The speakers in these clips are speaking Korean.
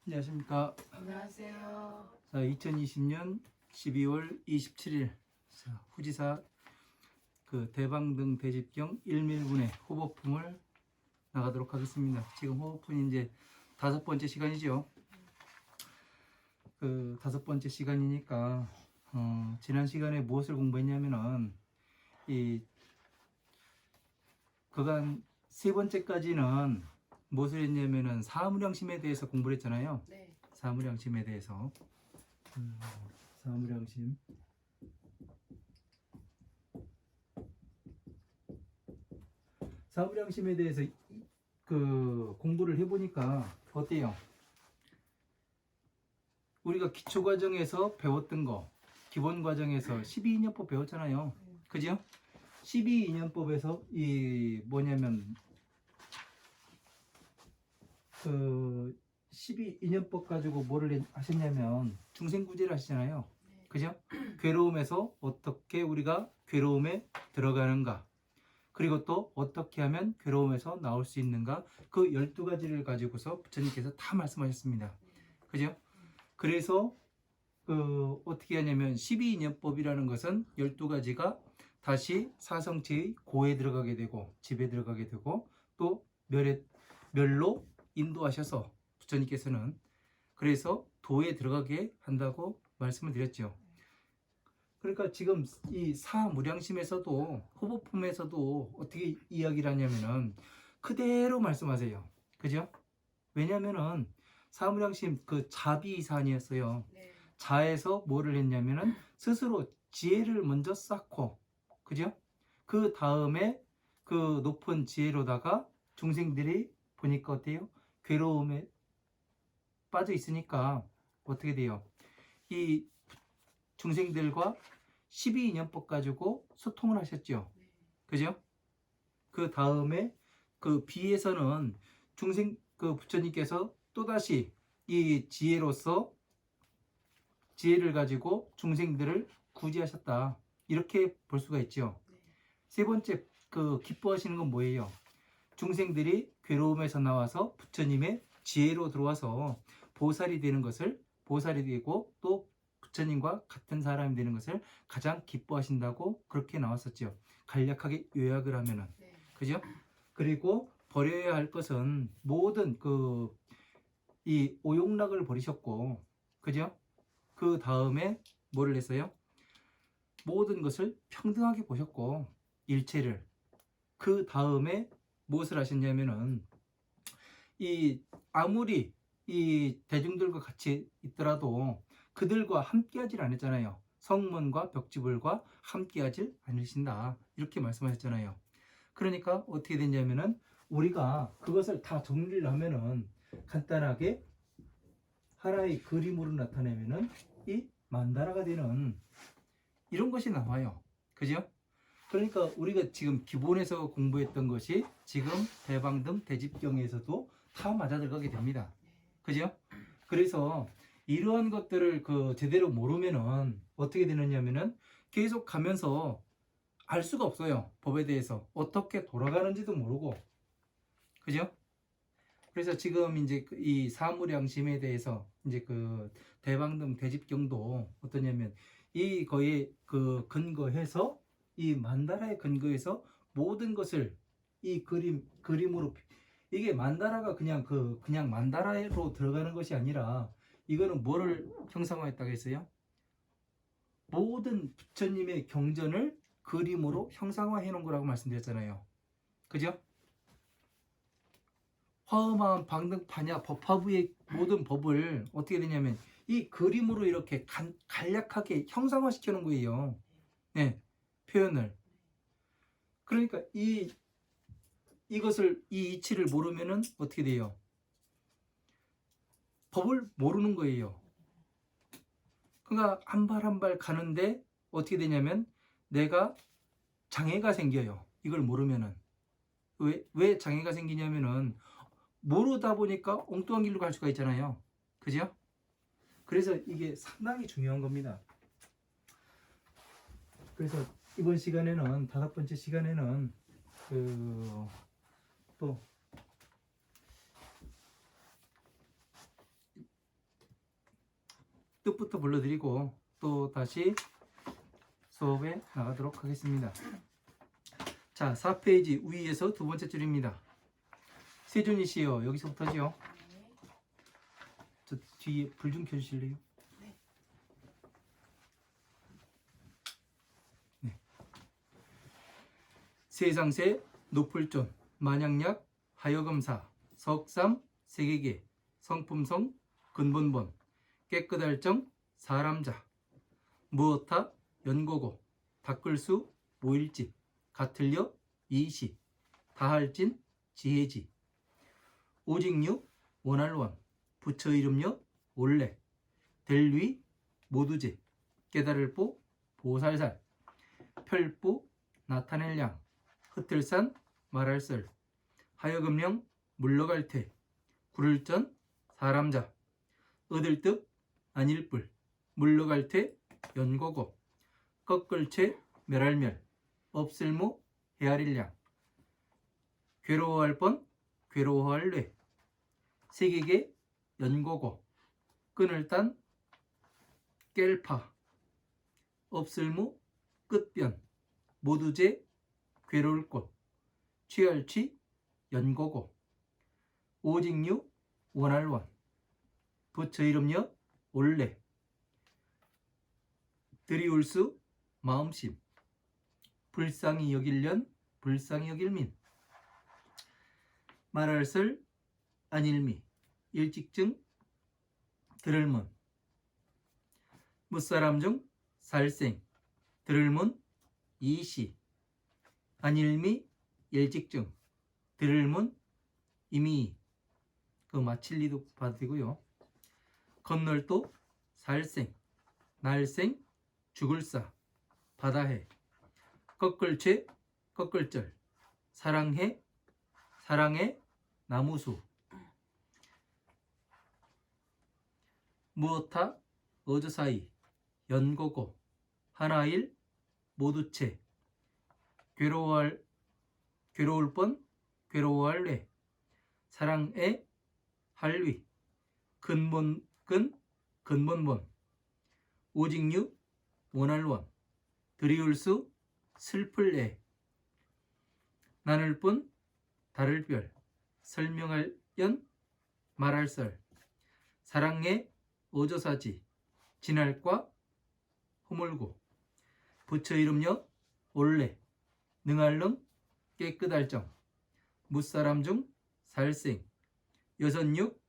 안녕하십니까. 안녕하세요. 자, 2020년 12월 27일 후지사 대방등 대집경 1밀분의 호보품을 나가도록 하겠습니다. 지금 호보품 이제 5번째 시간이죠. 그 5번째 시간이니까 지난 시간에 무엇을 공부했냐면은 이 그간 3번째까지는 무엇을 했냐면은 사무량심에 대해서 공부를 했잖아요. 네. 사무량심에 대해서 사무량심 사무량심에 대해서 공부를 해보니까 어때요? 우리가 기초과정에서 배웠던 거 기본과정에서 12인연법 배웠잖아요. 그죠? 12인연법에서 이 뭐냐면 12인연법 가지고 뭐를 하셨냐면 중생구제를 하시잖아요. 그죠? 괴로움에서 어떻게 우리가 괴로움에 들어가는가, 그리고 또 어떻게 하면 괴로움에서 나올 수 있는가, 그 12가지를 가지고서 부처님께서 다 말씀하셨습니다. 그죠? 그래서 어떻게 하냐면 12인연법이라는 것은 12가지가 다시 사성체의 고에 들어가게 되고 집에 들어가게 되고 또 멸로 인도하셔서 부처님께서는 그래서 도에 들어가게 한다고 말씀을 드렸죠. 그러니까 지금 이 사무량심에서도 호보품에서도 어떻게 이야기를 하냐면은 그대로 말씀하세요. 그죠? 왜냐면은 사무량심 자비사안이었어요. 네. 자에서 뭐를 했냐면은 스스로 지혜를 먼저 쌓고, 그죠? 그 다음에 그 높은 지혜로다가 중생들이 보니까 어때요? 괴로움에 빠져 있으니까 어떻게 돼요? 이 중생들과 12인연법 가지고 소통을 하셨죠. 그죠? 그 다음에 그 비에서는 부처님께서 또다시 이 지혜로서 지혜를 가지고 중생들을 구제하셨다. 이렇게 볼 수가 있죠. 세 번째, 기뻐하시는 건 뭐예요? 중생들이 괴로움에서 나와서 부처님의 지혜로 들어와서 보살이 되는 것을, 보살이 되고 또 부처님과 같은 사람이 되는 것을 가장 기뻐하신다고 그렇게 나왔었죠. 간략하게 요약을 하면은. 그죠? 그리고 버려야 할 것은 모든 이 오용락을 버리셨고, 그죠? 그 다음에 뭐를 했어요? 모든 것을 평등하게 보셨고, 일체를. 그 다음에 무엇을 하셨냐면은 아무리 이 대중들과 같이 있더라도 그들과 함께 하질 않았잖아요. 성문과 벽지불과 함께 하질 않으신다. 이렇게 말씀하셨잖아요. 그러니까 어떻게 됐냐면은 우리가 그것을 다 정리를 하면은 간단하게 하나의 그림으로 나타내면은 이 만다라가 되는 이런 것이 나와요. 그죠? 그러니까 우리가 지금 기본에서 공부했던 것이 지금 대방등 대집경에서도 다 맞아 들어가게 됩니다. 그죠? 그래서 이러한 것들을 제대로 모르면은 어떻게 되느냐면은 계속 가면서 알 수가 없어요. 법에 대해서 어떻게 돌아가는지도 모르고. 그죠? 그래서 지금 이제 이 사무량심에 대해서 이제 대방등 대집경도 어떠냐면 이 거에 근거해서 이 만다라에 근거해서 모든 것을 이 그림으로 이게 만다라가 그냥 만다라로 들어가는 것이 아니라 이거는 뭐를 형상화했다고 했어요? 모든 부처님의 경전을 그림으로 형상화해 놓은 거라고 말씀드렸잖아요. 그죠? 화엄한 방등파냐 법화부의 모든 법을 어떻게 되냐면 이 그림으로 이렇게 간략하게 형상화 시켜 놓은 거예요. 네, 표현을. 그러니까 이것을 이 이치를 모르면은 어떻게 돼요? 법을 모르는 거예요. 그러니까 한 발 한 발 가는데 어떻게 되냐면 내가 장애가 생겨요. 이걸 모르면은. 왜 장애가 생기냐면은 모르다 보니까 엉뚱한 길로 갈 수가 있잖아요. 그죠? 그래서 이게 상당히 중요한 겁니다. 그래서 이번 시간에는 5번째 시간에는 또 뜻부터 불러드리고 또 다시 수업에 나가도록 하겠습니다. 자, 4페이지 위에서 두 번째 줄입니다. 세준이 씨요. 여기서부터죠. 저 뒤에 불 좀 켜주실래요? 네. 세상새 노풀존 만약약 하여금사 석삼 세계계 성품성 근본본 깨끗할정 사람자 무엇하 연고고 닦을수 모일집 같을려 이시 다할진 지혜지 오직류 원할원 부처 이름여 올래 델위 모두제 깨달을보 보살살 펼부 나타낼량 흩틀산 말할설 하여금령 물러갈퇴 구를전 사람자 얻을듯 아닐뿔 물러갈퇴 연고고 꺾을채 멸할멸 없을모 헤아릴량 괴로워할 뻔 괴로워할 뇌 세계계 연고고 끈을 딴 깰파 없을무 끝변 모두제 괴로울 곳 취할취 연고고 오직류 원할원 부처 이름여 올래 드리울수 마음심 불쌍히 여길련 불쌍히 여길민 말할설 안일미 일직증 들을문 무사람 중 살생 들을문 이시 안일미 일직증 들을문 이미 그 마칠리도 받으고요. 건널도 살생 날생 죽을사 바다해 꺾을채 꺾을절 사랑해 사랑해 나무수 무엇하 어저사이 연고고 하나일 모두채 괴로울 뻔 괴로워할 뇌 사랑에 할위 근본본 오직류 원할원 드리울수 슬플 애 나눌 뿐 다를 별 설명할 연 말할 썰 사랑에 어저사지 진할과 허물고 부처 이름여 올래 능할릉 깨끗할정 무사람 중 살생 여선육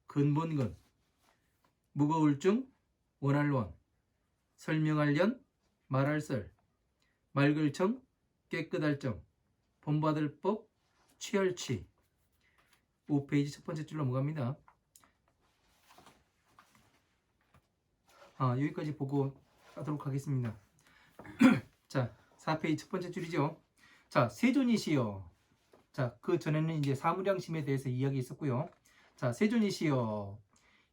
근본근 무거울증 원할원 설명할련 말할설 말글청 깨끗할정 본받을 법 취할취 5페이지 첫 번째 줄 넘어갑니다. 여기까지 보고 하도록 하겠습니다. 자, 4페이지 첫 번째 줄이죠. 자, 세존이시여. 자, 그 전에는 이제 사무량심에 대해서 이야기했었고요. 자, 세존이시여.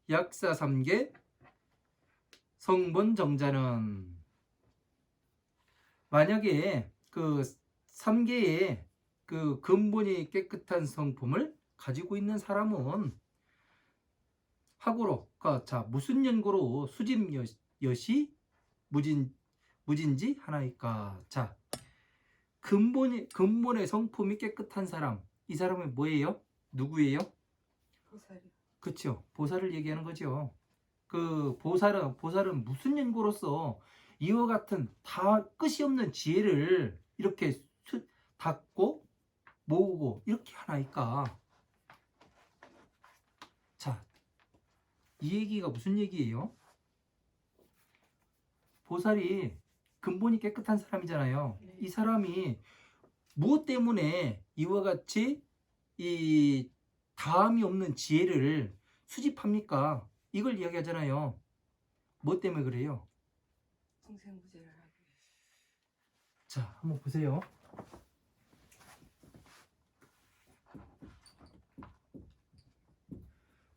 약사 3개 성본 정자는 만약에 그 3개의 그 근본이 깨끗한 성품을 가지고 있는 사람은 하고로 자 무슨 연고로 수집 여시 무진지 하나이까. 자 근본의 성품이 깨끗한 사람 이 사람은 뭐예요? 누구예요? 보살이요. 그렇죠. 보살을 얘기하는 거죠. 그 보살은 무슨 연고로서 이와 같은 다 끝이 없는 지혜를 이렇게 닦고 모으고 이렇게 하나이까. 자, 이 얘기가 무슨 얘기예요? 보살이 근본이 깨끗한 사람이잖아요. 네. 이 사람이 무엇 때문에 이와 같이 이 다함이 없는 지혜를 수집합니까? 이걸 이야기하잖아요. 뭐 때문에 그래요? 중생부재를 하기 위해서. 자, 한번 보세요.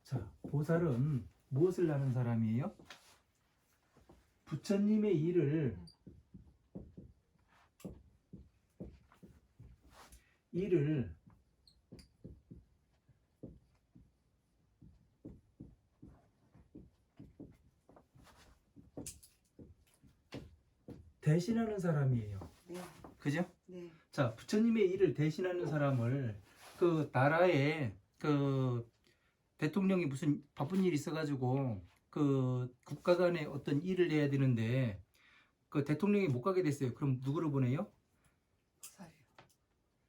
자, 보살은 무엇을 하는 사람이에요? 부처님의 일을 대신하는 사람이에요. 네. 그죠? 네. 자, 부처님의 일을 대신하는 사람을 그 나라에 그 대통령이 무슨 바쁜 일이 있어가지고 그 국가 간에 어떤 일을 해야 되는데 그 대통령이 못 가게 됐어요. 그럼 누구를 보내요? 보살이요.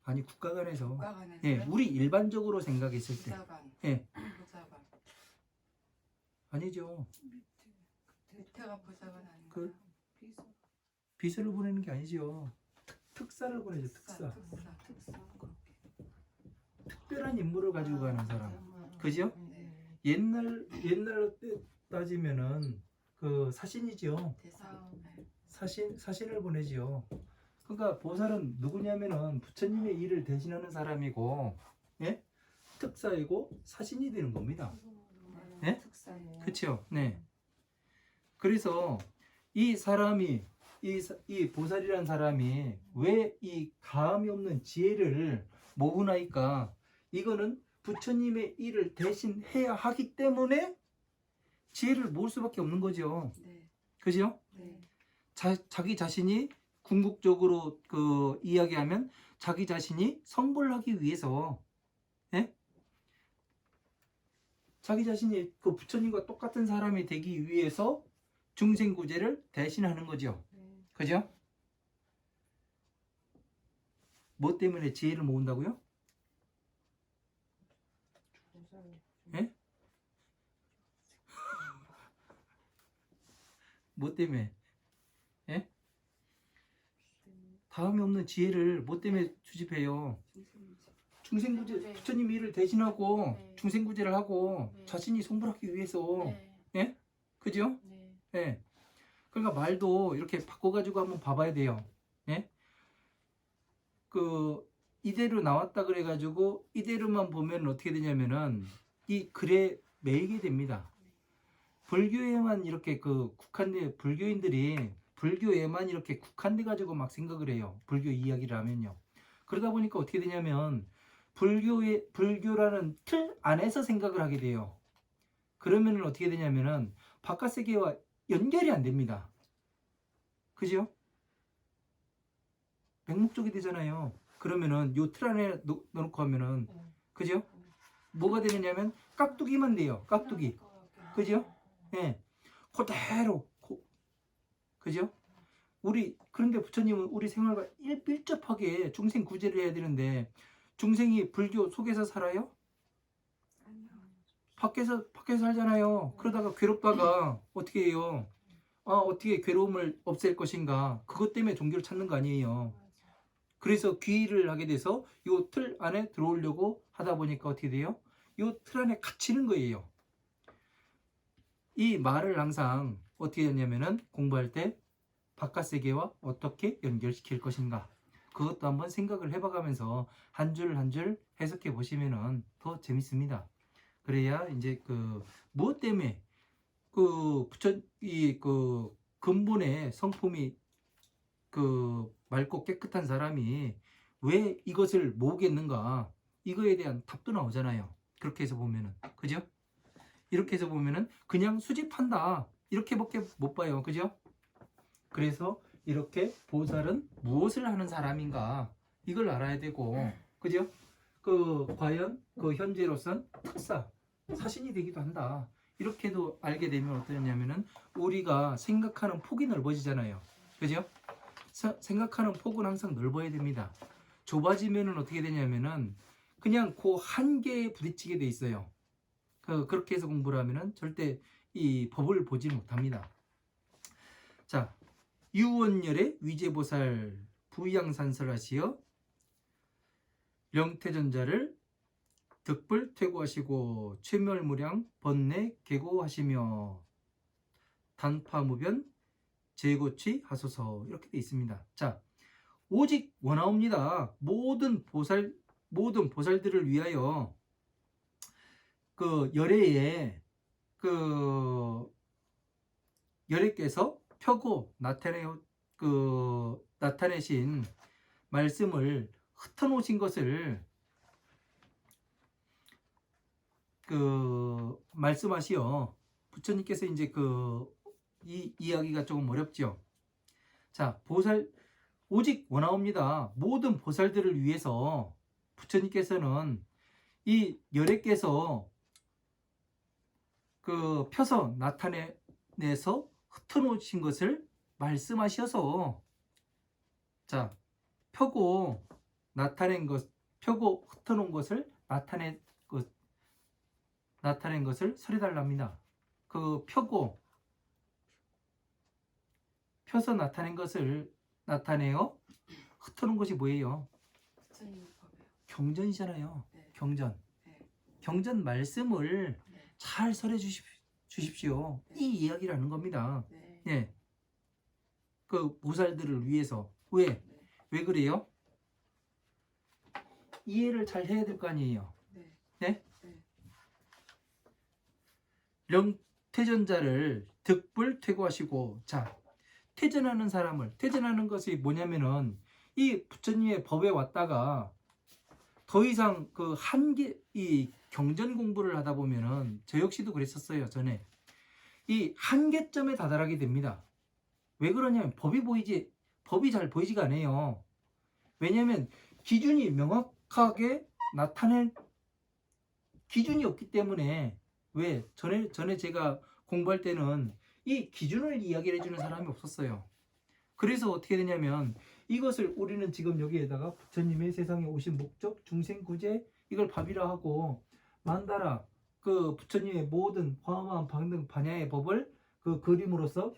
아니, 국가 간에서. 국가관에서. 예, 우리 일반적으로 생각했을 때. 보좌관. 예, 보좌관. 아니죠. 밑에가 보좌관 아닌가요? 그 비서를 보내는 게 아니죠. 특사를 보내죠. 특사. 특별한 임무를 가지고 가는 사람. 그죠? 네. 옛날 때 따지면은 그 사신이죠. 대사. 네. 사신을 보내지요. 그러니까 보살은 누구냐면은 부처님의 일을 대신하는 사람이고, 예? 특사이고 사신이 되는 겁니다. 예? 특사예요. 그렇죠. 네. 그래서 이 사람이 이 보살이라는 사람이 왜 이 가함이 없는 지혜를 모으나이까? 이거는 부처님의 일을 대신 해야 하기 때문에 지혜를 모을 수밖에 없는 거죠. 네. 그죠? 네. 자기 자신이 궁극적으로 그 이야기하면 자기 자신이 성불하기 위해서, 예? 자기 자신이 그 부처님과 똑같은 사람이 되기 위해서 중생구제를 대신하는 거죠. 네. 그죠? 뭐 때문에 지혜를 모은다고요? 예? 뭐 때문에? 예? 다음이 없는 지혜를 뭐 때문에 수집해요? 중생구제, 부처님 일을 대신하고 네. 중생구제를 하고 네. 자신이 성불하기 위해서. 네. 예? 그죠? 네. 예. 그러니까 말도 이렇게 바꿔가지고 한번 봐봐야 돼요. 예? 그 이대로 나왔다 그래가지고 이대로만 보면 어떻게 되냐면은 이 글에 매이게 됩니다. 불교에만 이렇게 그 국한돼, 불교인들이 불교에만 이렇게 국한돼 가지고 막 생각을 해요. 불교 이야기를 하면요. 그러다 보니까 어떻게 되냐면 불교라는 틀 안에서 생각을 하게 돼요. 그러면은 어떻게 되냐면은 바깥 세계와 연결이 안 됩니다. 그죠? 맹목적이 되잖아요. 그러면은 요 틀 안에 넣어놓고 하면은, 그죠? 뭐가 되느냐면 깍두기만 돼요. 깍두기. 그죠? 예. 그대로. 그죠? 그런데 부처님은 우리 생활과 밀접하게 중생 구제를 해야 되는데, 중생이 불교 속에서 살아요? 아니요. 밖에서 살잖아요. 그러다가 괴롭다가 어떻게 해요? 어떻게 괴로움을 없앨 것인가? 그것 때문에 종교를 찾는 거 아니에요. 그래서 귀의를 하게 돼서 요 틀 안에 들어오려고 하다 보니까 어떻게 돼요? 요 틀 안에 갇히는 거예요. 이 말을 항상 어떻게 했냐면은 공부할 때 바깥 세계와 어떻게 연결시킬 것인가, 그것도 한번 생각을 해봐가면서 한 줄 한 줄 해석해 보시면은 더 재밌습니다. 그래야 이제 그 무엇 때문에 그 그 근본의 성품이 그 맑고 깨끗한 사람이 왜 이것을 모으겠는가, 이거에 대한 답도 나오잖아요. 그렇게 해서 보면은, 그죠? 이렇게 해서 보면은 그냥 수집한다 이렇게밖에 못 봐요. 그죠? 그래서 이렇게 보살은 무엇을 하는 사람인가, 이걸 알아야 되고, 그죠? 그 과연 그 현재로선 특사, 사신이 되기도 한다. 이렇게도 알게 되면 어떠냐면은 우리가 생각하는 폭이 넓어지잖아요. 그죠? 생각하는 폭은 항상 넓어야 됩니다. 좁아지면은 어떻게 되냐면은 그냥 그 한계에 부딪히게 돼 있어요. 그렇게 해서 공부를 하면은 절대 이 법을 보지 못합니다. 자, 유원열의 위제보살 부양산설하시어 명태전자를 득불 퇴고하시고 최멸무량 번뇌 계고하시며 단파무변 재고치 하소서, 이렇게 되어 있습니다. 자, 오직 원하옵니다. 모든 보살들을 위하여 그 열애에 그 열애께서 펴고 나타내신 말씀을 흩어놓으신 것을 그 말씀하시어, 부처님께서 이제 이 이야기가 조금 어렵죠. 자, 보살 오직 원하옵니다. 모든 보살들을 위해서 부처님께서는 이 열애께서 그 펴서 나타내서 흩어놓으신 것을 말씀하셔서 자, 펴고 나타낸 것, 펴고 흩어놓은 것을 나타낸 것을 설해달랍니다. 그 펴서 나타낸 것을 나타내어 흩어놓은 것이 뭐예요? 부처님 법이요. 경전이잖아요. 네. 경전. 네. 경전 말씀을 네. 잘 설해 주십시오. 네. 이 이야기라는 겁니다. 네. 예. 그 보살들을 위해서. 왜? 네. 왜 그래요? 이해를 잘 해야 될 거 아니에요. 네. 네? 네. 명퇴전자를 득불 퇴고하시고, 자, 퇴전하는 것이 뭐냐면은 이 부처님의 법에 왔다가 더 이상 그 이 경전 공부를 하다 보면은 저 역시도 그랬었어요. 전에 이 한계점에 다다르게 됩니다. 왜 그러냐면 법이 잘 보이지가 않아요. 왜냐하면 기준이 명확하게 나타낸 기준이 없기 때문에. 왜 전에 제가 공부할 때는 이 기준을 이야기를 해주는 사람이 없었어요. 그래서 어떻게 되냐면 이것을 우리는 지금 여기에다가 부처님의 세상에 오신 목적, 중생구제 이걸 법이라 하고, 만다라 그 부처님의 모든 화엄, 방등, 반야의 법을 그 그림으로서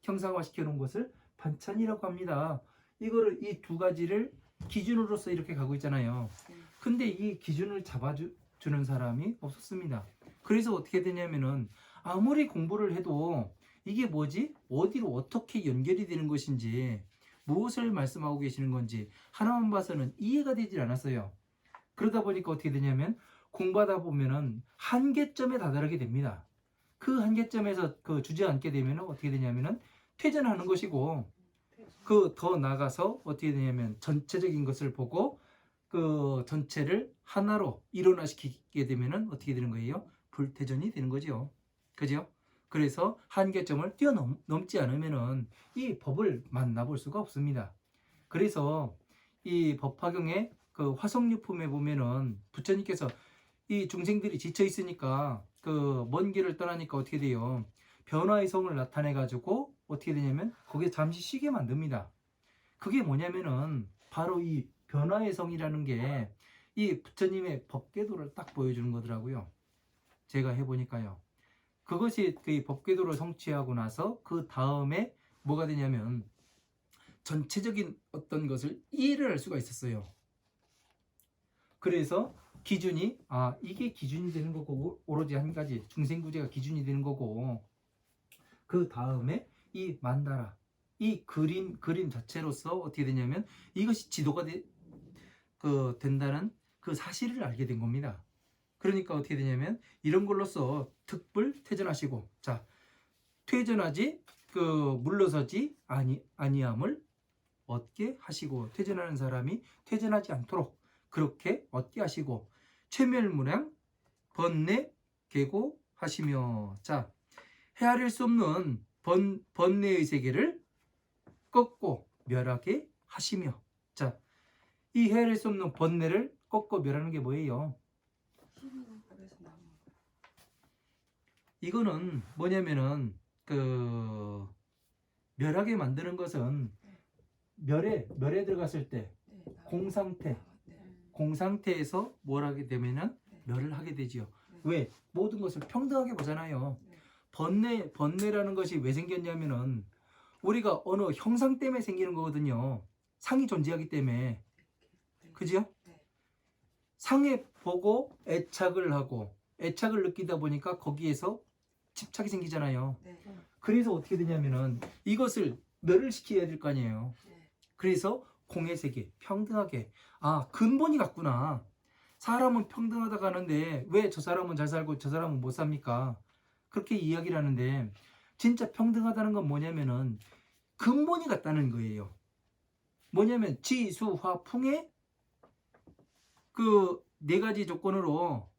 형상화시켜 놓은 것을 반찬이라고 합니다. 이거를 이 두 가지를 기준으로서 이렇게 가고 있잖아요. 근데 이 기준을 잡아주는 사람이 없었습니다. 그래서 어떻게 되냐면은 아무리 공부를 해도 이게 뭐지? 어디로 어떻게 연결이 되는 것인지, 무엇을 말씀하고 계시는 건지 하나만 봐서는 이해가 되질 않았어요. 그러다 보니까 어떻게 되냐면 공부하다 보면은 한계점에 다다르게 됩니다. 그 한계점에서 그 주저앉게 되면 어떻게 되냐면은 퇴전하는 것이고, 그 더 나가서 어떻게 되냐면 전체적인 것을 보고 그 전체를 하나로 일원화시키게 되면은 어떻게 되는 거예요? 불퇴전이 되는 거죠. 그죠? 그래서 한계점을 뛰어넘지 않으면은 이 법을 만나볼 수가 없습니다. 그래서 이 법화경의 그 화성유품에 보면은 부처님께서 이 중생들이 지쳐 있으니까 그 먼 길을 떠나니까 어떻게 돼요? 변화의 성을 나타내 가지고 어떻게 되냐면 거기에 잠시 쉬게 만듭니다. 그게 뭐냐면은 바로 이 변화의 성이라는 게 이 부처님의 법궤도를 딱 보여주는 거더라고요. 제가 해보니까요. 그것이 그 법궤도를 성취하고 나서 그 다음에 뭐가 되냐면 전체적인 어떤 것을 이해를 할 수가 있었어요. 그래서 기준이 이게 기준이 되는 거고, 오로지 한 가지 중생구제가 기준이 되는 거고, 그 다음에 이 만다라 이 그림 자체로서 어떻게 되냐면 이것이 지도가 된다는 그 사실을 알게 된 겁니다. 그러니까 어떻게 되냐면 이런 걸로써 특불 퇴전하시고, 자, 퇴전하지 물러서지 아니함을 얻게 하시고, 퇴전하는 사람이 퇴전하지 않도록 그렇게 얻게 하시고, 최멸무량 번뇌 계고하시며, 자, 헤아릴 수 없는 번뇌의 세계를 꺾고 멸하게 하시며, 자, 이 헤아릴 수 없는 번뇌를 꺾고 멸하는 게 뭐예요? 힘있는 법에서 나온 거. 이거는 뭐냐면은 그 멸하게 만드는 것은 멸에 들어갔을 때 네. 공상태, 네. 공상태에서 뭘 하게 되면은 네. 멸을 하게 되지요. 네. 왜? 모든 것을 평등하게 보잖아요. 네. 번뇌라는 것이 왜 생겼냐면은 우리가 어느 형상 때문에 생기는 거거든요. 상이 존재하기 때문에. 네. 그지요? 네. 상에 보고 애착을 하고 애착을 느끼다 보니까 거기에서 집착이 생기잖아요. 네. 그래서 어떻게 되냐면은 이것을 멸을 시켜야 될 거 아니에요. 네. 그래서 공의 세계 평등하게, 근본이 같구나. 사람은 평등하다고 하는데 왜 저 사람은 잘 살고 저 사람은 못 삽니까? 그렇게 이야기를 하는데 진짜 평등하다는 건 뭐냐면은 근본이 같다는 거예요. 뭐냐면 지수화풍의 그 네 가지 조건으로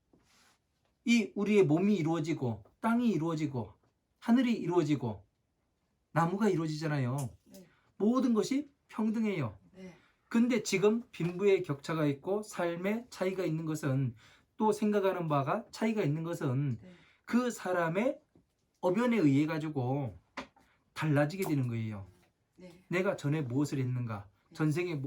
이 우리의 몸이 이루어지고 땅이 이루어지고 하늘이 이루어지고 나무가 이루어지잖아요. 네. 모든 것이 평등해요. 네. 근데 지금 빈부의 격차가 있고 삶의 차이가 있는 것은, 또 생각하는 바가 차이가 있는 것은 네. 그 사람의 어변에 의해 가지고 달라지게 되는 거예요. 네. 내가 전에 무엇을 했는가, 전생에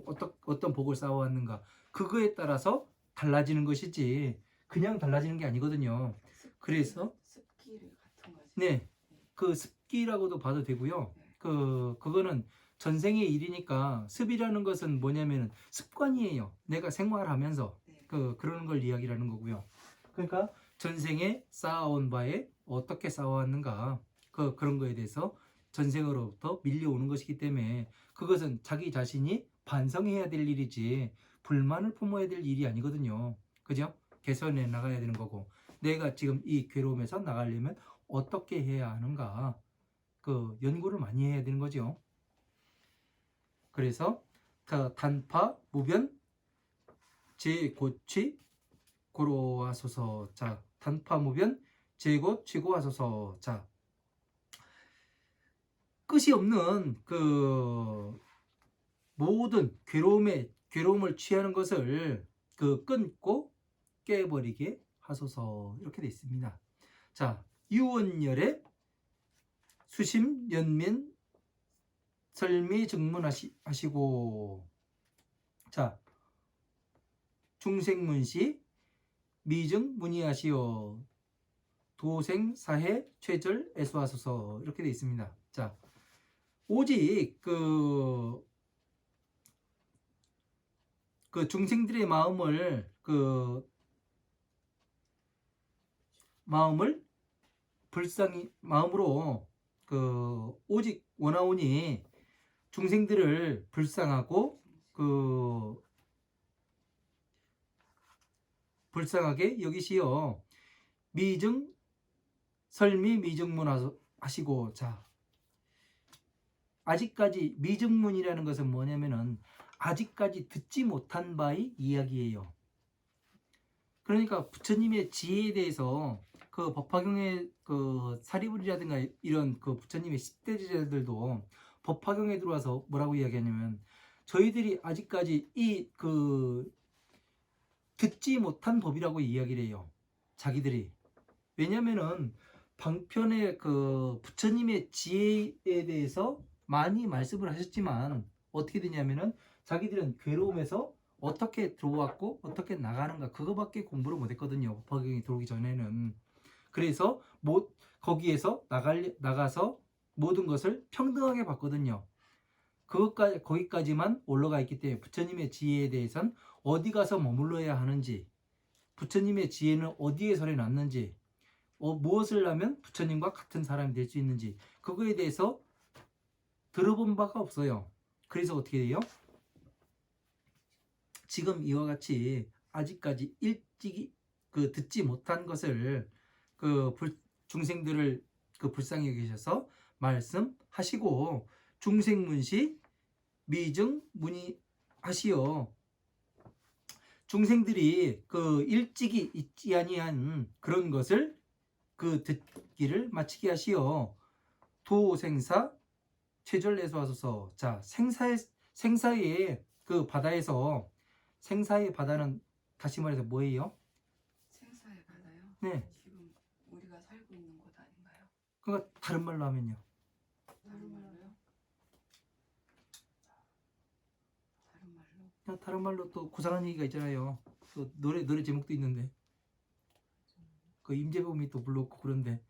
어떤 복을 쌓아왔는가, 그거에 따라서 달라지는 것이지 그냥 달라지는 게 아니거든요. 그래서 습기를 같은 거지. 네, 그 습기라고도 봐도 되고요. 네. 그거는 전생의 일이니까, 습이라는 것은 뭐냐면 습관이에요. 내가 생활하면서 네. 그러는 걸 이야기하는 거고요. 그러니까 전생에 쌓아온 바에 어떻게 쌓아왔는가, 그런 거에 대해서 전생으로부터 밀려오는 것이기 때문에 그것은 자기 자신이 반성해야 될 일이지 불만을 품어야 될 일이 아니거든요. 그죠? 개선해 나가야 되는 거고, 내가 지금 이 괴로움에서 나가려면 어떻게 해야 하는가, 연구를 많이 해야 되는 거죠. 그래서 단파 무변 제고취 고로하소서. 자, 단파 무변 제고 취고하소서. 자, 끝이 없는 모든 괴로움을 취하는 것을 끊고 깨버리게 하소서. 이렇게 되어 있습니다. 자, 유언열에 수심 연민 설미 증문하시고, 자, 중생문시 미증 문의하시오 도생사해 최절 애수하소서. 이렇게 되어 있습니다. 자, 오직 그 중생들의 마음을 불쌍히 마음으로 오직 원하오니 중생들을 불쌍하고 불쌍하게 여기시어 설미 미증문 하시고. 자, 아직까지 미증문이라는 것은 뭐냐면은 아직까지 듣지 못한 바의 이야기예요. 그러니까 부처님의 지혜에 대해서 법화경의 사리불이라든가 이런 부처님의 10대 제자들도 법화경에 들어와서 뭐라고 이야기하냐면, 저희들이 아직까지 듣지 못한 법이라고 이야기를 해요. 자기들이. 왜냐면은 방편에 부처님의 지혜에 대해서 많이 말씀을 하셨지만 어떻게 되냐면은 자기들은 괴로움에서 어떻게 들어왔고 어떻게 나가는가, 그거밖에 공부를 못했거든요. 법화경에 들어오기 전에는. 그래서 거기에서 나가서 모든 것을 평등하게 봤거든요. 거기까지만 올라가 있기 때문에 부처님의 지혜에 대해서는 어디 가서 머물러야 하는지, 부처님의 지혜는 어디에 설해놨는지, 무엇을 하면 부처님과 같은 사람이 될 수 있는지, 그거에 대해서 들어본 바가 없어요. 그래서 어떻게 돼요? 지금 이와 같이 아직까지 일찍이 듣지 못한 것을 중생들을 불쌍히 여기셔서 말씀하시고, 중생문시 미증 문의하시어. 중생들이 일찍이 있지 아니한 그런 것을 듣기를 마치게 하시어 도생사 최절내서 하소서. 자, 생사의 바다에서, 생사의 바다는 다시 말해서 뭐예요? 생사의 바다요? 네. 지금 우리가 살고 있는 곳 아닌가요? 그러니까 다른 말로 하면요. 다른 말로요? 다른 말로? 다른 말로 또 고상한 얘기가 있잖아요. 노래 제목도 있는데, 임재범이 또 불렀고 그런데.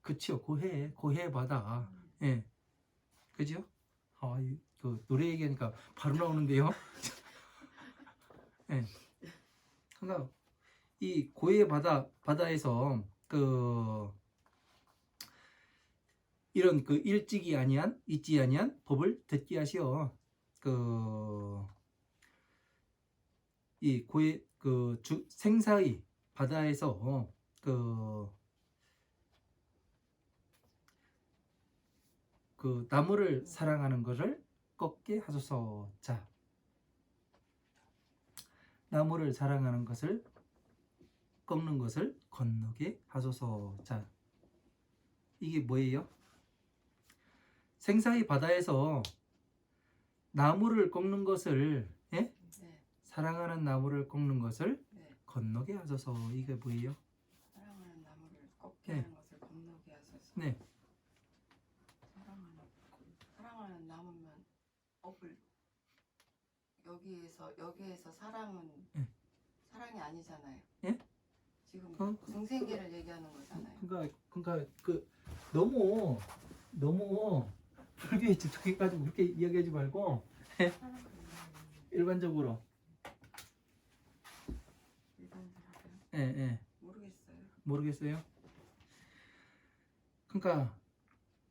그쵸, 고해 바다. 예, 그죠? 노래 얘기하니까 바로 나오는데요. 예. 그러니까 이 고해 바다에서 이런 일찍이 아니한, 있지 아니한 법을 듣게 하시어. 이 고해 생사의 바다에서 나무를 사랑하는 것을 꺾게 하소서. 자, 나무를 사랑하는 것을 꺾는 것을 건너게 하소서. 자, 이게 뭐예요? 생사의 바다에서 나무를 꺾는 것을 예? 네. 사랑하는 나무를 꺾는 것을 네. 건너게 하소서. 이게 뭐예요? 사랑하는 나무를 꺾게 네. 하는 것을 건너게 하소서. 네. 사랑하는 나무면 업을 여기에서 사랑은 네. 사랑이 아니잖아요. 예? 지금 그- 중생계를 얘기하는 거잖아요. 그러니까 그 너무 불교에 집착해가지고 그렇게 이야기하지 말고 일반적으로 일반적으로요? 예. 모르겠어요. 모르겠어요. 그러니까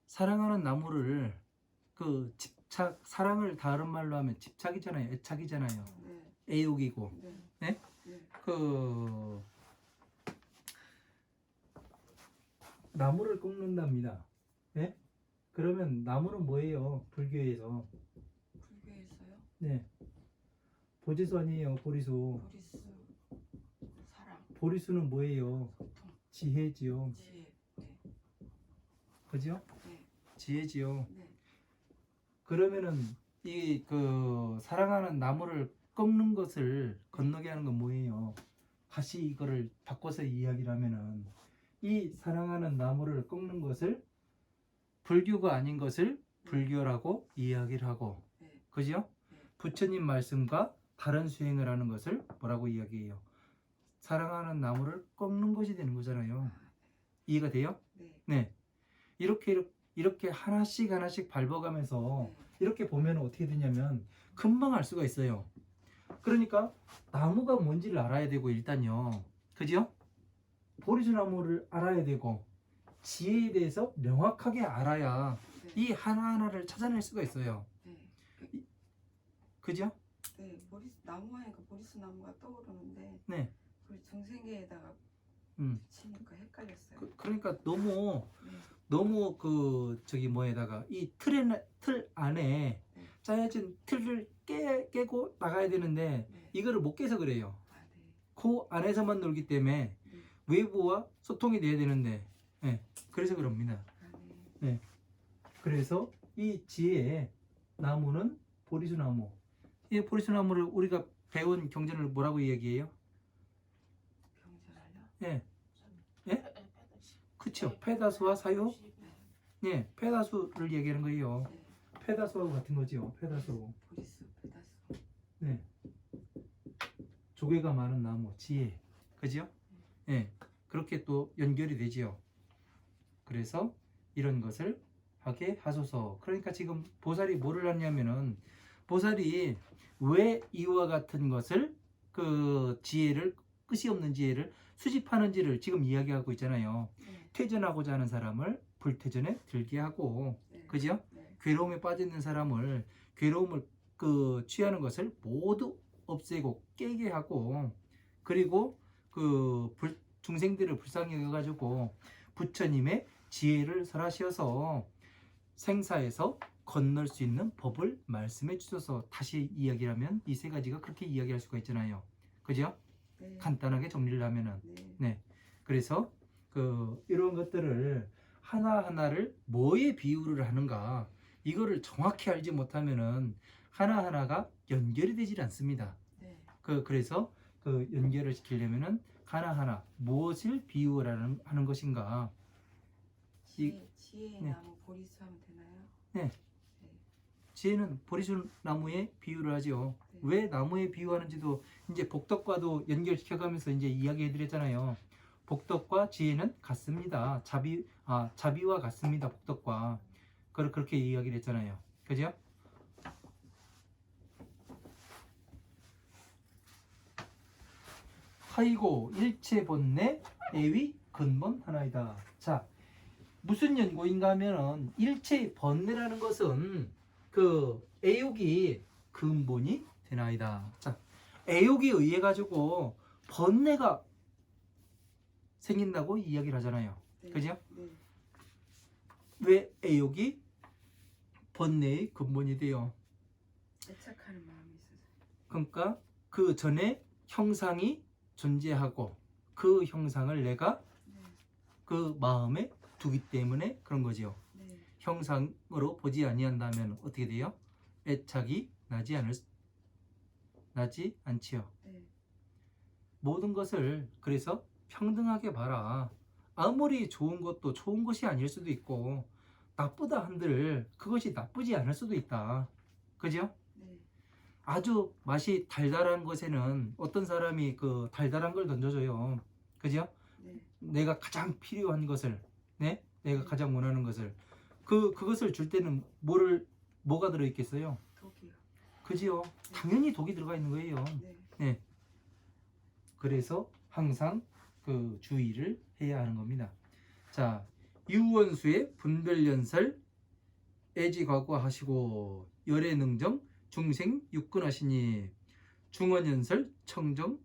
사랑하는 나무를 그 집착 사랑을 다른 말로 하면 집착이잖아요. 애착이잖아요. 네. 애욕이고 네. 네? 네. 그 나무를 꺾는답니다. 네? 그러면 나무는 뭐예요? 불교에서 불교에서요? 네. 보리수 아니에요. 보리수. 보리수 사랑 보리수는 뭐예요? 소통 지혜지요. 지혜 네. 그죠? 네. 지혜지요. 네. 그러면은 이 그 사랑하는 나무를 꺾는 것을 건너게 하는 건 뭐예요? 다시 이거를 바꿔서 이야기를 하면은 이 사랑하는 나무를 꺾는 것을 불교가 아닌 것을 불교라고 이야기를 하고 네. 그죠? 네. 부처님 말씀과 다른 수행을 하는 것을 뭐라고 이야기해요? 사랑하는 나무를 꺾는 것이 되는 거잖아요. 아, 이해가 돼요? 네. 네. 이렇게 하나씩 밟아가면서 네. 이렇게 보면 어떻게 되냐면 금방 알 수가 있어요. 그러니까 나무가 뭔지를 알아야 되고 일단요. 그죠? 보리수나무를 알아야 되고 지혜에 대해서 명확하게 알아야 네. 이 하나하나를 찾아낼 수가 있어요. 네. 그죠? 네. 나무 하니까 보리수 나무가 떠오르는데 네. 그 중생계에다가 음. 붙이니까 헷갈렸어요. 그러니까 너무 네. 그 저기 뭐에다가 이 틀 안에 네. 짜여진 틀을 깨고 나가야 되는데 네. 이거를 못 깨서 그래요. 아, 네. 그 안에서만 놀기 때문에 네. 외부와 소통이 돼야 되는데 예, 그래서 그럽니다. 아, 네. 그래서 이 지혜의 나무는 보리수나무. 이 보리수나무를 우리가 배운 경전을 뭐라고 얘기해요? 경전하려? 예, 예? 그쵸. 페다수와 사유. 예, 페다수를 얘기하는 거예요. 네. 페다수하고 같은 거죠. 페다수. 보리수, 페다수. 네. 조개가 많은 나무, 지혜. 그죠? 예. 그렇게 또 연결이 되지요. 그래서 이런 것을 하게 하소서. 그러니까 지금 보살이 뭐를 하냐면은 보살이 왜 이와 같은 것을 그 지혜를 끝이 없는 지혜를 수집하는지를 지금 이야기하고 있잖아요. 네. 퇴전하고자 하는 사람을 불퇴전에 들게 하고, 네. 그죠? 네. 괴로움에 빠져 있는 사람을 괴로움을 그 취하는 것을 모두 없애고 깨게 하고, 그리고 그 중생들을 불쌍히 여겨가지고 부처님의 지혜를 설하셔서 생사에서 건널 수 있는 법을 말씀해 주셔서 다시 이야기를 하면 이 세 가지가 그렇게 이야기할 수가 있잖아요. 그죠? 네. 간단하게 정리를 하면은. 네. 네. 그래서 그 이런 것들을 하나하나를 뭐에 비유를 하는가 이거를 정확히 알지 못하면은 하나하나가 연결이 되질 않습니다. 네. 그래서 그 연결을 시키려면은 하나하나 무엇을 비유를 하는 것인가. 지혜의 네. 나무 보리수 하면 되나요? 네. 네. 지혜는 보리수 나무에 비유를 하죠. 네. 왜 나무에 비유하는지도 이제 복덕과도 연결시켜가면서 이제 이야기해드렸잖아요. 복덕과 지혜는 같습니다. 자비와 같습니다. 복덕과. 그렇게 이야기를 했잖아요. 그죠? 하이고 일체 본래 애위 근본 하나이다. 자, 무슨 연고인가 하면은 일체 번뇌라는 것은 그 애욕이 근본이 되나이다. 자, 애욕에 의해 가지고 번뇌가 생긴다고 이야기를 하잖아요. 네. 그죠? 네. 왜 애욕이 번뇌의 근본이 돼요? 애착하는 마음이 있어서. 그러니까 그 전에 형상이 존재하고 그 형상을 내가 네. 그 마음에 두기 때문에 그런 거지요. 네. 형상으로 보지 아니한다면 어떻게 돼요? 애착이 나지 않지요. 네. 모든 것을 그래서 평등하게 봐라. 아무리 좋은 것도 좋은 것이 아닐 수도 있고 나쁘다 한들 그것이 나쁘지 않을 수도 있다. 그죠? 네. 아주 맛이 달달한 것에는 어떤 사람이 그 달달한 걸 던져줘요. 그죠? 네. 내가 가장 필요한 것을, 네? 내가 가장 원하는 것을. 그것을 줄 때는 뭐가 들어있겠어요? 독이요. 그지요? 당연히 독이 들어가 있는 거예요. 네. 네. 그래서 항상 그 주의를 해야 하는 겁니다. 자, 유원수의 분별연설 애지과거하시고 열애능정 중생육근하시니 중언연설 청정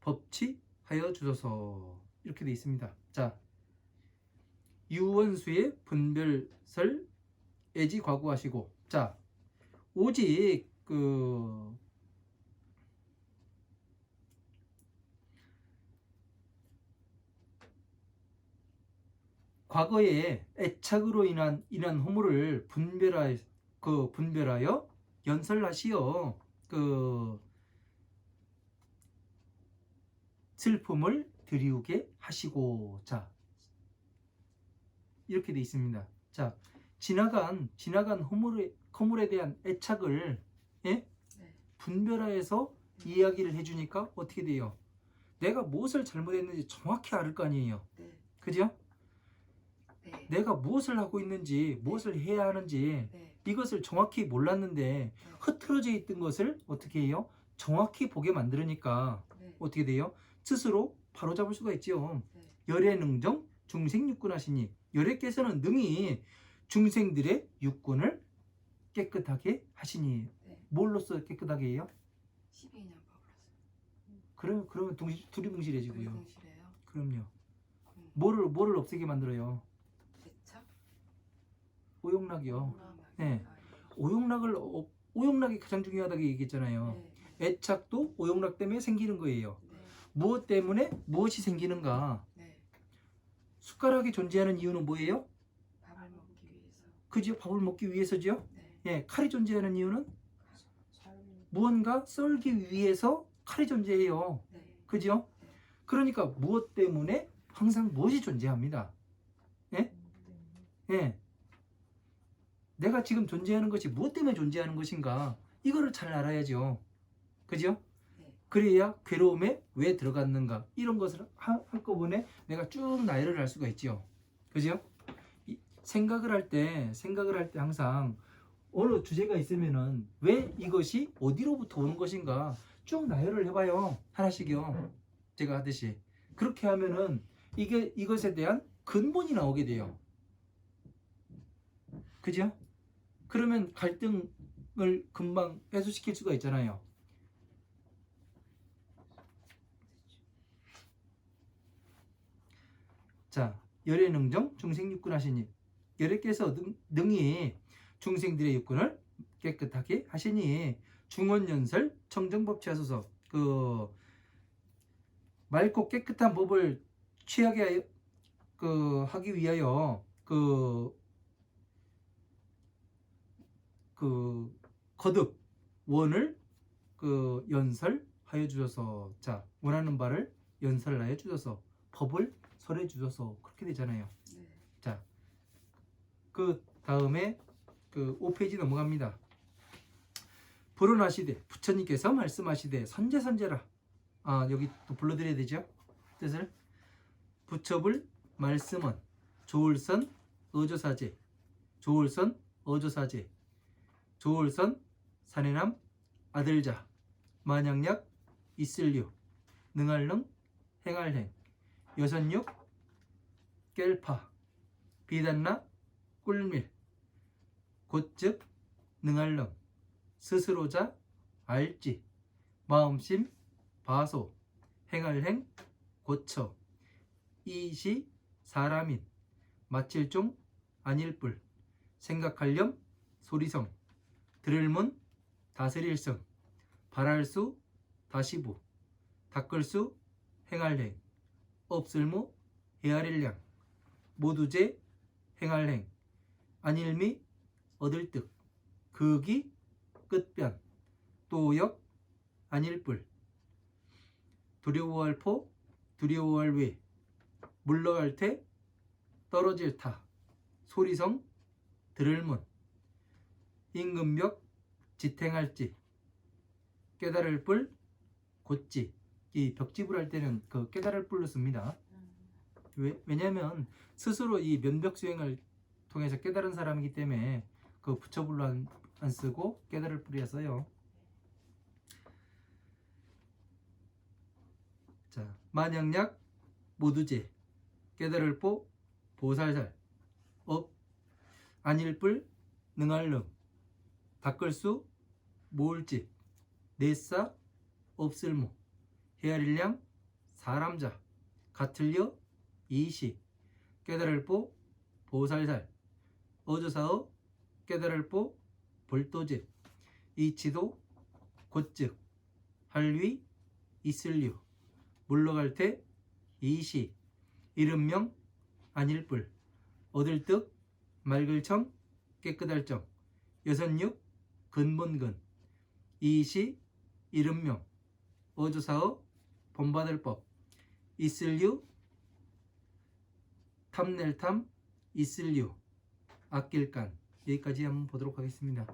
법치하여 주소서. 이렇게 되어 있습니다. 자, 유원수의 분별설 애지과거하시고, 자, 오직 과거에 애착으로 인한 허물을 분별하여 연설하시어 슬픔을 드리우게 하시고. 자, 이렇게 돼 있습니다. 자, 지나간 허물에 대한 애착을, 예? 네. 분별하여서 이야기를 해주니까 어떻게 돼요? 내가 무엇을 잘못했는지 정확히 알을 거 아니에요. 네. 그죠? 네. 내가 무엇을 하고 있는지, 무엇을 해야 하는지, 네. 이것을 정확히 몰랐는데 흐트러져 있던 것을 어떻게 해요? 정확히 보게 만들으니까 네. 어떻게 돼요? 스스로 바로잡을 수가 있죠. 네. 열애능정 중생육군하시니, 열애께서는 능히 중생들의 육군을 깨끗하게 하시니. 네. 뭘로써 깨끗하게 해요? 12년 법으로서. 그러면 두리뭉실해지고요. 동실해요. 그럼요. 뭐를 없애게 만들어요? 애착? 오용락이요. 네. 아, 오용락이 가장 중요하다고 얘기했잖아요. 네. 애착도 오용락 때문에 생기는 거예요. 네. 무엇 때문에 무엇이 생기는가? 네. 숟가락이 존재하는 이유는 뭐예요? 밥을 먹기 위해서. 그죠? 밥을 먹기 위해서죠. 네. 예, 칼이 존재하는 이유는 잘. 무언가 썰기 위해서 칼이 존재해요. 네. 그죠? 네. 그러니까 무엇 때문에 항상 무엇이 존재합니다. 예? 예. 내가 지금 존재하는 것이 무엇 때문에 존재하는 것인가? 이거를 잘 알아야죠. 그죠? 네. 그래야 괴로움에 왜 들어갔는가? 이런 것을 한꺼번에 내가 쭉 나열을 할 수가 있죠. 그죠? 생각을 할 때 항상 어느 주제가 있으면은 왜 이것이 어디로부터 오는 것인가 쭉 나열을 해봐요. 하나씩요. 제가 하듯이. 그렇게 하면은 이것에 대한 근본이 나오게 돼요. 그죠? 그러면 갈등을 금방 해소시킬 수가 있잖아요. 자, 열애능정 중생육군하시니, 열애께서 능히 중생들의 육군을 깨끗하게 하시니 중언연설 청정법취하소서. 맑고 깨끗한 법을 취하게 하기 위하여 거듭 원을 연설하여 주셔서. 자, 원하는 바를 연설하여 주셔서 법을 설해 주셔서. 그렇게 되잖아요. 네. 자, 그 다음에 5페이지 넘어갑니다. 불언하시되 부처님께서 말씀하시되 선제라. 여기 또 불러드려야 되죠. 뜻을. 부처불 말씀은 조울선 어조사제, 조울선 어조사제, 조울선 사내남 아들자, 만약약 있을류, 능할능 행할행, 여선육 깰파, 비단나 꿀밀, 곧즉 능할능 스스로자 알지, 마음심 바소, 행할행 고처, 이시 사람인 마칠종 아닐뿔, 생각할렴 소리성, 들을문 다스릴성, 발할수 다시부, 닦을수 행할행, 없을무 헤아릴량, 모두제 행할행, 안일미 얻을득, 극이 끝변, 또역, 안일불, 두려워할 포, 두려워할 위, 물러갈 테, 떨어질 타, 소리성, 들을 문, 임금벽, 지탱할지, 깨달을 뿔, 곧지. 이 벽집을 할 때는 그 깨달을 뿔로 씁니다. 왜냐하면 스스로 이 면벽 수행을 통해서 깨달은 사람이기 때문에 그 부처불로 안 쓰고 깨달을 뿔이라 써요. 자, 만약약, 모두제, 깨달을 뽀, 보살살, 업, 안일뿔, 능할름, 닦을수, 모을집, 내싸, 없을모, 헤아릴량, 사람자, 같을려, 이시, 깨달을 뽀, 보살살, 어조사어, 깨달을 뽀, 볼도집, 이치도, 곧즉, 할위, 있을류, 물러갈 테, 이시, 이름명, 안일뿔, 얻을 득, 맑을청, 깨끗할정, 여선육, 근본근, 이시, 이름명, 어조사어, 본받을법, 있을류, 탐낼탐, 있을류, 아낄간. 여기까지 한번 보도록 하겠습니다.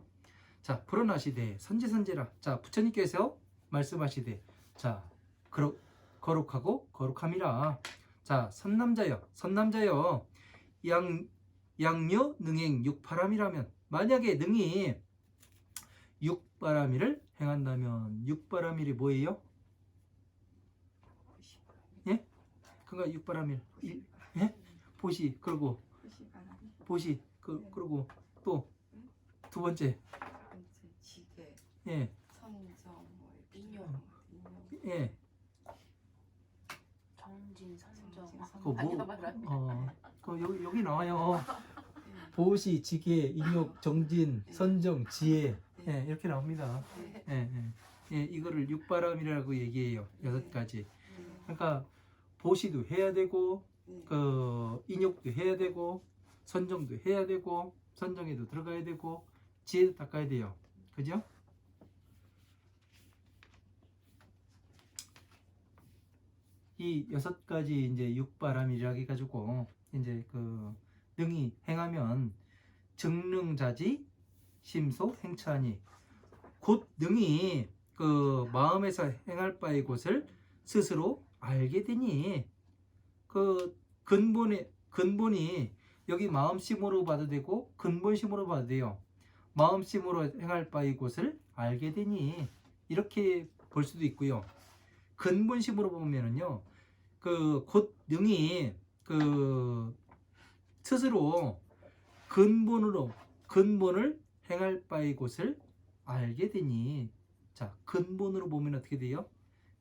자, 불어나시되 선제선제라. 자, 부처님께서 말씀하시되, 자, 거룩하고 거룩함이라. 자, 선남자여, 양녀 능행 육바람이라면, 만약에 능히 육바람일을 행한다면, 육바람일이 뭐예요? 예? 그러니까 육바람일, 예? 보시, 그리고 보시, 그리고 또 두 번째, 지게, 예, 선정, 인용, 예, 정진, 선정. 그거 뭐, 아니야, 여기 나와요. 보시, 지계, 인욕, 정진, 선정, 지혜, 예, 이렇게 나옵니다. 예, 예, 예, 이거를 육바람이라고 얘기해요. 6가지. 그러니까 보시도 해야 되고, 그 인욕도 해야 되고, 선정도 해야 되고, 선정에도 들어가야 되고, 지혜도 닦아야 돼요. 그죠? 이 6가지 이제 육바람이라 해가지고 이제 그 능히 행하면 정능자지 심소 행차하니, 곧 능히 그 마음에서 행할 바의 곳을 스스로 알게 되니, 그 근본이 여기 마음심으로 봐도 되고 근본심으로 봐도 돼요. 마음심으로 행할 바의 곳을 알게 되니, 이렇게 볼 수도 있고요. 근본심으로 보면은요, 그 곧 능히 그 스스로 근본을 행할 바의 곳을 알게 되니, 자, 근본으로 보면 어떻게 돼요?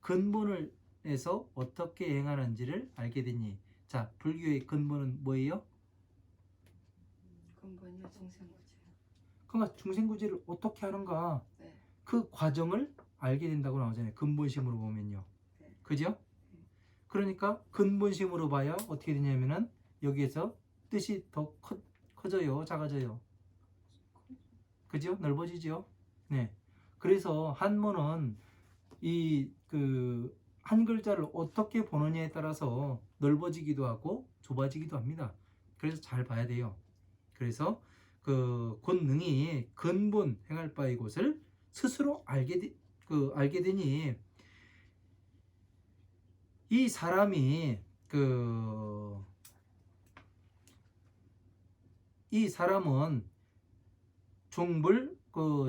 근본을 해서 어떻게 행하는지를 알게 되니, 자, 불교의 근본은 뭐예요? 근본이요 중생구제. 그러니까 중생구제를 어떻게 하는가, 네. 그 과정을 알게 된다고 나오잖아요. 근본심으로 보면요. 네. 그죠? 그러니까 근본심으로 봐야 어떻게 되냐면은 여기에서 뜻이 더 커져요, 작아져요. 그죠? 넓어지죠? 네. 그래서 한문은 이 한 글자를 어떻게 보느냐에 따라서 넓어지기도 하고 좁아지기도 합니다. 그래서 잘 봐야 돼요. 그래서 그 권능이 근본 행할 바의 곳을 스스로 알게 되니, 이 사람이 이 사람은 종불,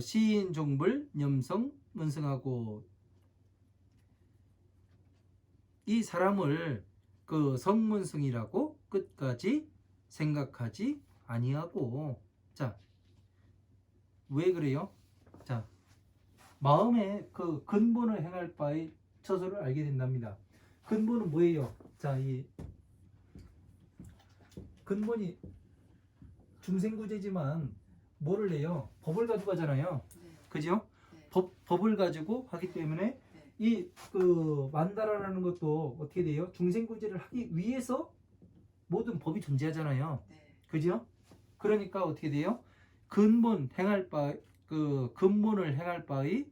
시인 종불, 염성, 문성하고, 이 사람을 성문승이라고 끝까지 생각하지 아니하고. 자, 왜 그래요? 자, 마음의 그 근본을 행할 바의 처소를 알게 된답니다. 근본은 뭐예요? 자, 이 근본이 중생구제지만 뭐를 내요? 법을 가지고 하잖아요. 네. 그죠? 네. 법을 가지고 하기 때문에 네. 이 만다라라는 것도 어떻게 돼요? 중생구제를 하기 위해서 모든 법이 존재하잖아요. 네. 그죠? 그러니까 어떻게 돼요? 근본 행할 바, 그 근본을 행할 바의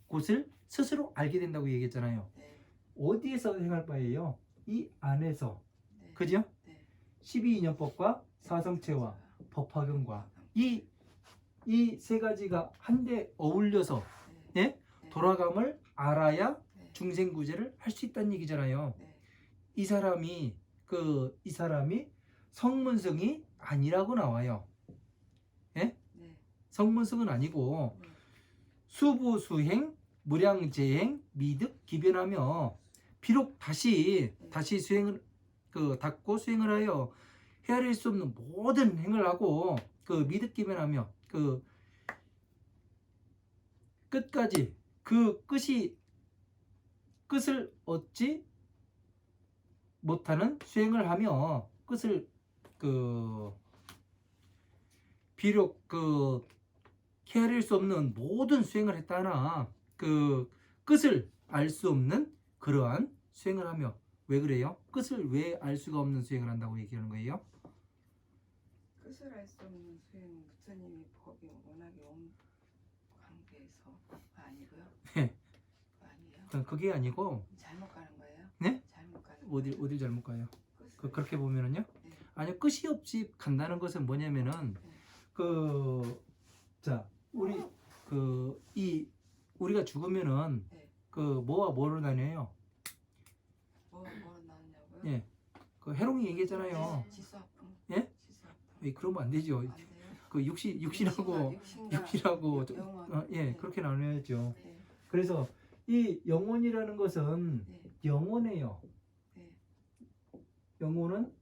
곳을 스스로 알게 된다고 얘기했잖아요. 네. 어디에서 행할 바예요? 이 안에서. 네. 그죠? 네. 12인연법과 사성체와 법화경과 이 세 가지가 한데 어울려서 네. 예? 돌아감을 알아야 네. 중생구제를 할 수 있다는 얘기잖아요. 네. 이 사람이 성문승이 아니라고 나와요. 예? 네. 성문승은 아니고 네. 수부수행, 무량재행, 미득, 기변하며 비록 다시 수행을 닫고 수행을 하여 헤아릴 수 없는 모든 행을 하고 미득 기변하며 끝까지 끝을 얻지 못하는 수행을 하며 끝을 비록 헤아릴 수 없는 모든 수행을 했다나 끝을 알 수 없는 그러한 수행을 하며 왜 그래요? 끝을 왜 알 수가 없는 수행을 한다고 얘기하는 거예요? 끝을 알 수 없는 수행 부처님이 법이 워낙에 온 관계에서 아니고요. 네. 아니에요. 그게 아니고 잘못 가는 거예요? 네? 잘못 가는 거예요? 어디 잘못 가요? 끝을- 그렇게 보면은요? 네. 아니요, 끝이 없이 간다는 것은 뭐냐면은 우리가 죽으면은 네. 뭐와 뭐로 나뉘어요? 뭐로 나왔냐고요? 예, 해롱이 얘기했잖아요. 지수아픔. 예? 지수아픔. 그러면 안 되죠. 안 돼요? 육신하고 영혼. 예, 그렇게 나눠야죠. 네. 그래서 이 영혼이라는 것은 네. 영혼이에요. 네. 영혼은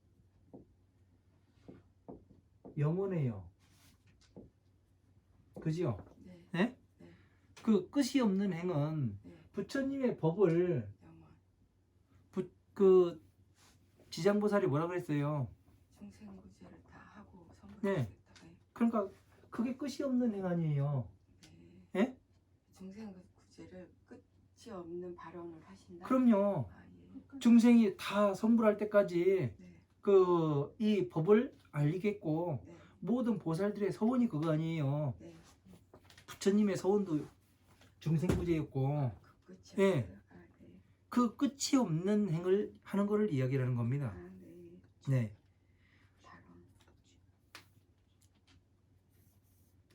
영혼이에요. 그지요? 네. 예? 그 끝이 없는 행은 네. 부처님의 법을 영혼. 지장보살이 뭐라 그랬어요? 중생구제를 다 하고 네. 선물하겠다. 그러니까 그게 끝이 없는 행 아니에요. 네. 예? 중생구제를 끝이 없는 발언을 하신다. 그럼요. 아, 예. 중생이 다 성불할 때까지 네. 이 법을 알리겠고 네. 모든 보살들의 서원이 그거 아니에요. 네. 부처님의 서원도 중생구제였고 그 끝이 예. 없어요. 아, 네. 그 끝이 없는 행을 하는 것을 이야기하는 겁니다. 아, 네. 네. 발언.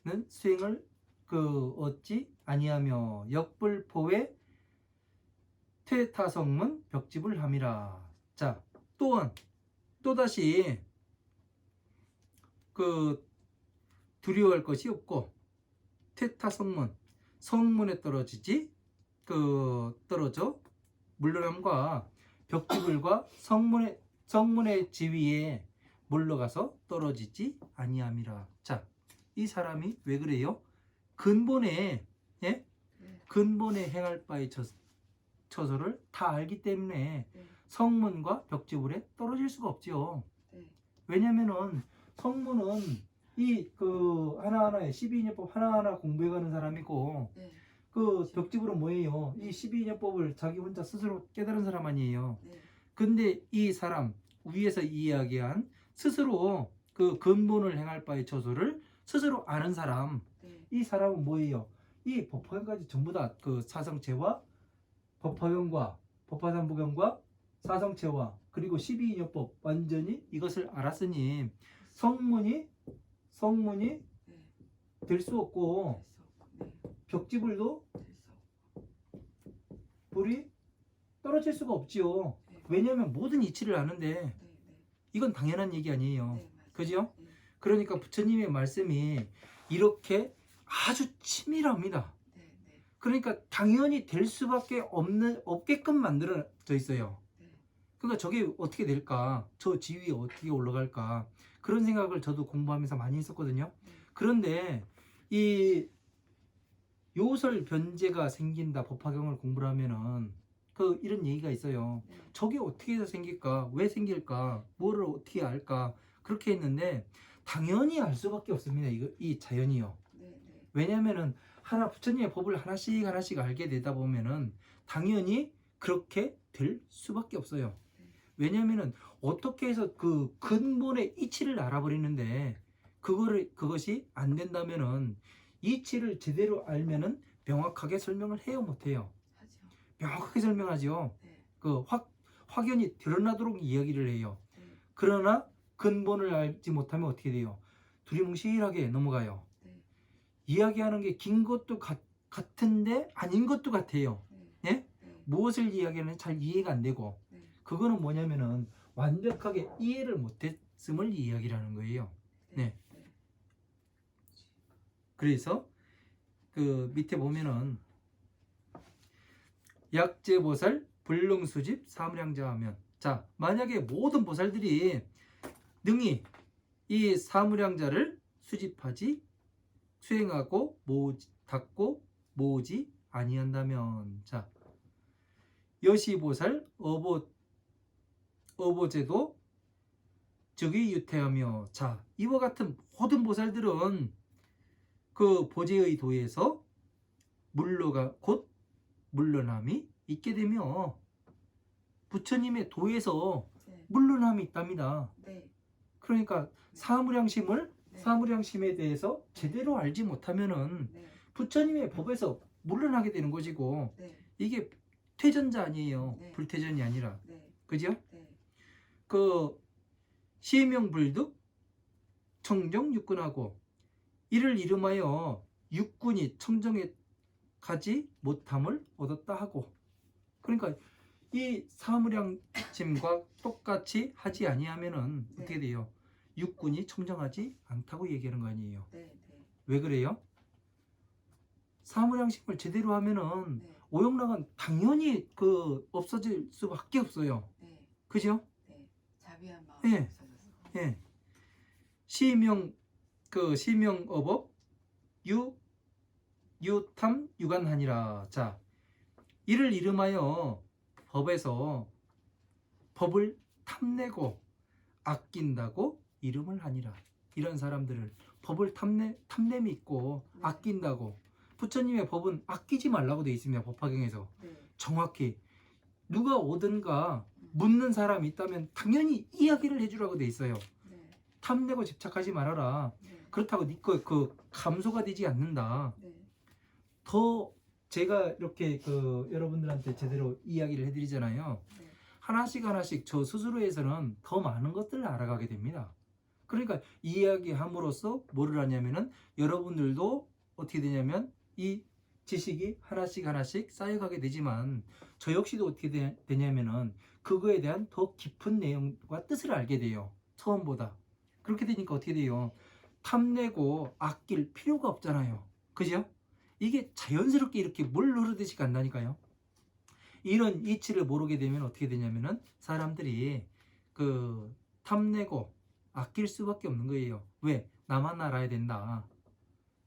는 수행을 얻지 아니하며 역불포의 퇴타성문 벽집을 함이라. 자, 또다시 두려워할 것이 없고 퇴타성문 성문에 떨어져 물러남과 벽지불과 성문의 지위에 물러가서 떨어지지 아니함이라. 자, 이 사람이 왜 그래요? 근본에 네. 행할 바의 처소를 다 알기 때문에 네. 성문과 벽지불에 떨어질 수가 없죠. 네. 왜냐면은 성문은 하나하나의 12인연법 하나하나 공부해가는 사람이고 네. 벽지불은 뭐예요? 이 12인연법을 자기 혼자 스스로 깨달은 사람 아니에요. 네. 근데 이 사람 위에서 이야기한 스스로 근본을 행할 바의 처소를 스스로 아는 사람, 네. 이 사람은 뭐예요? 이 법화경까지 전부 다 사성체와 법화경과 법화삼부경과 사성체와 그리고 12인연법 완전히 이것을 알았으니 성문이 네. 될 수 없고 네. 벽지불도 됐어. 불이 떨어질 수가 없지요. 네. 왜냐하면 모든 이치를 아는데 네. 네. 이건 당연한 얘기 아니에요. 네. 맞아요. 그죠? 네. 그러니까 부처님의 말씀이 이렇게 아주 치밀합니다. 네. 네. 그러니까 당연히 될 수밖에 없게끔 만들어져 있어요. 네. 그러니까 저게 어떻게 될까? 저 지위에 어떻게 올라갈까? 그런 생각을 저도 공부하면서 많이 했었거든요. 네. 그런데 이 요설 변제가 생긴다 법화경을 공부를 하면은 이런 얘기가 있어요. 네. 저게 어떻게 해서 생길까? 왜 생길까? 뭐를 어떻게 알까? 그렇게 했는데 당연히 알 수밖에 없습니다. 이 자연이요. 네. 네. 왜냐면은 부처님의 법을 하나씩 알게 되다 보면은 당연히 그렇게 될 수밖에 없어요. 왜냐면은 어떻게 해서 그 근본의 이치를 알아버리는데 그것이 안 된다면은 이치를 제대로 알면은 명확하게 설명을 해요, 못해요? 하죠. 명확하게 설명하죠. 네. 그 확연히 드러나도록 이야기를 해요. 네. 그러나 근본을 알지 못하면 어떻게 돼요? 두리뭉실하게 넘어가요. 네. 이야기하는 게 긴 것도 같은데 아닌 것도 같아요. 네. 예? 네. 무엇을 이야기하는지 잘 이해가 안 되고, 네. 그거는 뭐냐면은 완벽하게 이해를 못했음을 이야기라는 거예요. 네. 네. 그래서 그 밑에 보면은 약제보살, 불능수집, 사무량자 하면, 자, 만약에 모든 보살들이 능히 이 사무량자를 수집하지 수행하고 닦고 모으지 아니한다면, 자, 여시보살, 어보제도 즉위 유태하며, 자, 이와 같은 모든 보살들은 그 보제의 도에서 곧 물러남이 있게 되며, 부처님의 도에서 네. 물러남이 있답니다. 네. 그러니까 네. 사무량심에 대해서 제대로 알지 못하면은 네. 부처님의 법에서 물러나게 되는 것이고, 네. 이게 퇴전자 아니에요. 네. 불퇴전이 아니라. 네. 그죠? 네. 그 시명불득 청정 육군하고 이를 이름하여 육군이 청정에 가지 못함을 얻었다 하고, 그러니까 이 사무량심과 똑같이 하지 아니하면은 네. 어떻게 돼요? 육군이 청정하지 않다고 얘기하는 거 아니에요. 네. 네. 왜 그래요? 사무량심을 제대로 하면은 네. 오용락은 당연히 그 없어질 수밖에 없어요. 네. 그죠? 네. 자비한 마음. 예. 예. 시명어법 유탐 유관하니라. 자, 이를 이름하여 법에서 법을 탐내고 아낀다고 이름을 하니라. 이런 사람들을 법을 탐냄이 있고 네. 아낀다고. 부처님의 법은 아끼지 말라고 되어 있습니다. 법화경에서. 네. 정확히 누가 오든가 묻는 사람이 있다면 당연히 이야기를 해주라고 되어 있어요. 네. 탐내고 집착하지 말아라. 네. 그렇다고 네 거 그 감소가 되지 않는다. 네. 더 제가 이렇게 그 여러분들한테 제대로 이야기를 해드리잖아요. 네. 하나씩 저 스스로에서는 더 많은 것들을 알아가게 됩니다. 그러니까 이야기함으로써 뭐를 하냐면은 여러분들도 어떻게 되냐면 이 지식이 하나씩 쌓여가게 되지만 저 역시도 어떻게 되냐면은 그거에 대한 더 깊은 내용과 뜻을 알게 돼요. 처음보다. 그렇게 되니까 어떻게 돼요? 탐내고 아낄 필요가 없잖아요. 그죠? 이게 자연스럽게 이렇게 물 흐르듯이 간다니까요. 이런 이치를 모르게 되면 어떻게 되냐면은 사람들이 그 탐내고 아낄 수밖에 없는 거예요. 왜? 나만 알아야 된다.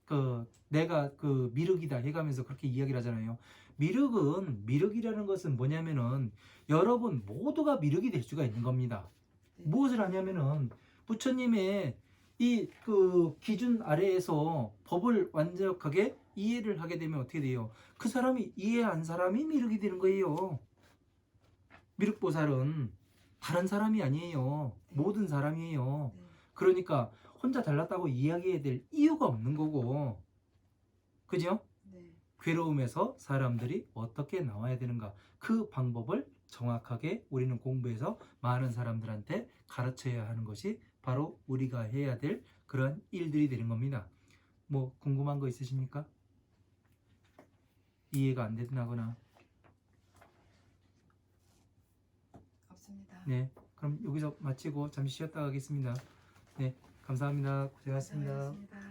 그 내가 그 미륵이다 해가면서 그렇게 이야기를 하잖아요. 미륵이라는 것은 뭐냐면은 여러분 모두가 미륵이 될 수가 있는 겁니다. 네. 무엇을 하냐면은 부처님의 이 그 기준 아래에서 법을 완벽하게 이해를 하게 되면 어떻게 돼요? 그 사람이 이해한 사람이 미륵이 되는 거예요. 미륵보살은 다른 사람이 아니에요. 네. 모든 사람이에요. 네. 그러니까 혼자 달랐다고 이야기해야 될 이유가 없는 거고, 그죠? 네. 괴로움에서 사람들이 어떻게 나와야 되는가, 그 방법을 정확하게 우리는 공부해서 많은 사람들한테 가르쳐야 하는 것이 바로 우리가 해야 될 그런 일들이 되는 겁니다. 뭐 궁금한 거 있으십니까? 이해가 안 된다거나. 없습니다. 네, 그럼 여기서 마치고 잠시 쉬었다 가겠습니다. 네, 감사합니다. 고생하셨습니다. 고생하셨습니다.